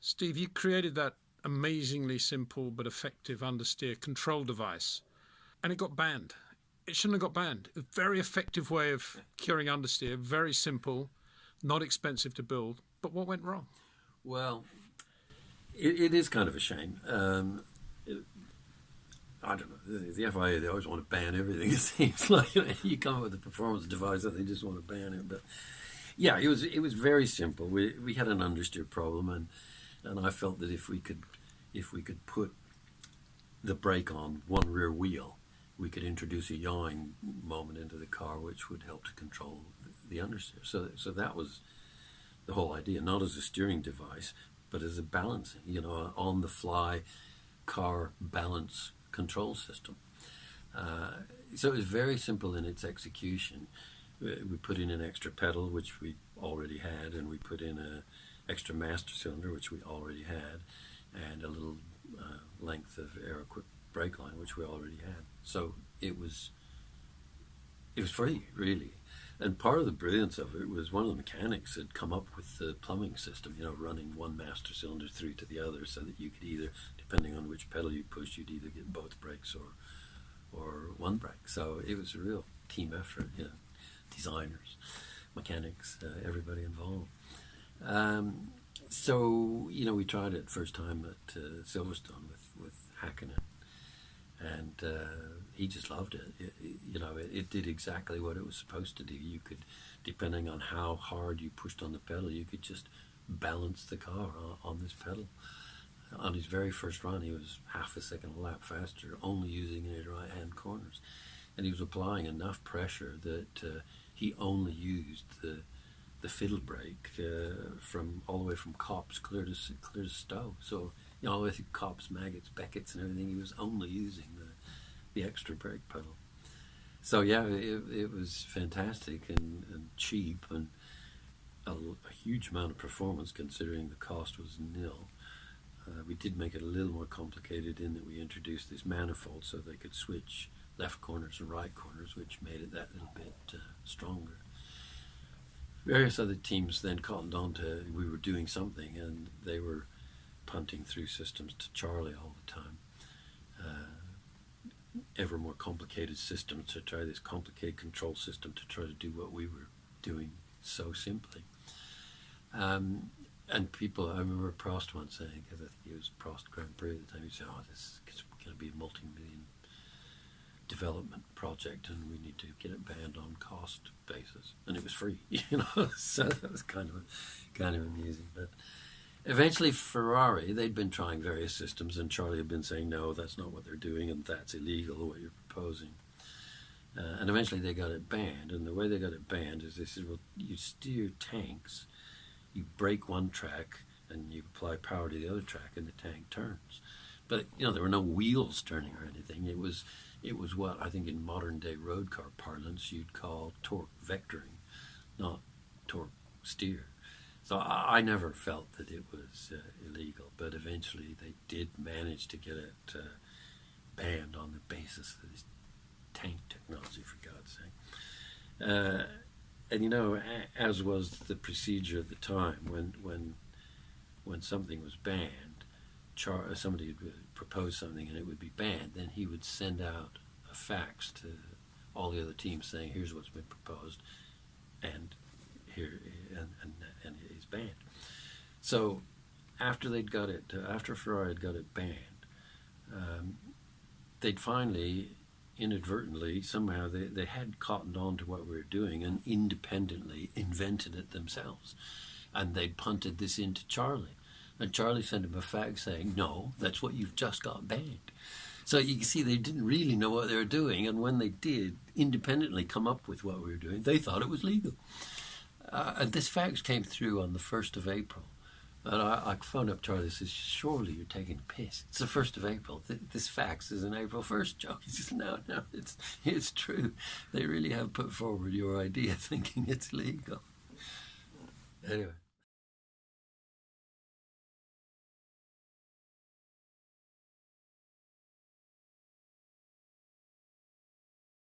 Steve, you created that amazingly simple but effective understeer control device, and it got banned. It shouldn't have got banned. A very effective way of curing understeer, very simple, not expensive to build. But what went wrong? Well, it is kind of a shame. I don't know. The FIA, they always want to ban everything. It seems like you come up with a performance device that they just want to ban it. But yeah, it was very simple. We had an understeer problem, and I felt that if we could put the brake on one rear wheel, we could introduce a yawing moment into the car, which would help to control the understeer. So that was the whole idea, not as a steering device, but as a balancing, on the fly car balance control system. So it was very simple in its execution. We put in an extra pedal, which we already had, and we put in an extra master cylinder, which we already had, and a little length of air-equipped brake line, which we already had. So it was free, really. And part of the brilliance of it was one of the mechanics had come up with the plumbing system, running one master cylinder through to the other, so that you could either, depending on which pedal you pushed, you'd either get both brakes or one brake. So it was a real team effort, designers, mechanics, everybody involved. So we tried it first time at Silverstone with Hakkinen, and he just loved it. It did exactly what it was supposed to do. You could, depending on how hard you pushed on the pedal, you could just balance the car on this pedal. On his very first run, he was half a second a lap faster, only using it at right-hand corners. And he was applying enough pressure that he only used the fiddle brake from all the way from Copse clear to Stowe. So all the way through Copse, Maggots, Beckett's and everything, he was only using the extra brake pedal. So yeah, it was fantastic and cheap, and a huge amount of performance considering the cost was nil. We did make it a little more complicated in that we introduced this manifold so they could switch left corners and right corners, which made it that little bit stronger. Various other teams then cottoned on to we were doing something, and they were punting through systems to Charlie all the time. Ever more complicated systems to try this complicated control system to try to do what we were doing so simply. And people, I remember Prost once saying, because I think it was Prost Grand Prix at the time, he said, this is going to be a multi-million development project, and we need to get it banned on cost basis. And it was free, so that was kind of amusing. But eventually Ferrari, they'd been trying various systems, and Charlie had been saying, no, that's not what they're doing, and that's illegal, what you're proposing. And eventually they got it banned, and the way they got it banned is they said, well, you steer tanks, you brake one track, and you apply power to the other track, and the tank turns. But, there were no wheels turning or anything. It was what I think in modern day road car parlance you'd call torque vectoring, not torque steer. So I never felt that it was illegal, but eventually they did manage to get it banned on the basis of this tank technology, for God's sake. And as was the procedure at the time, when something was banned, somebody would propose something and it would be banned, then he would send out a fax to all the other teams saying, here's what's been proposed, and here and it is banned. So after Ferrari had got it banned, they'd finally, inadvertently, somehow they had cottoned on to what we were doing and independently invented it themselves, and they'd punted this into Charlie. And Charlie sent him a fax saying, no, that's what you've just got banned. So you can see they didn't really know what they were doing, and when they did independently come up with what we were doing, they thought it was legal. And this fax came through on the 1st of April. And I phoned up Charlie and said, surely you're taking a piss. It's the 1st of April. This fax is an April 1st joke. He says, no, it's true. They really have put forward your idea thinking it's legal. Anyway.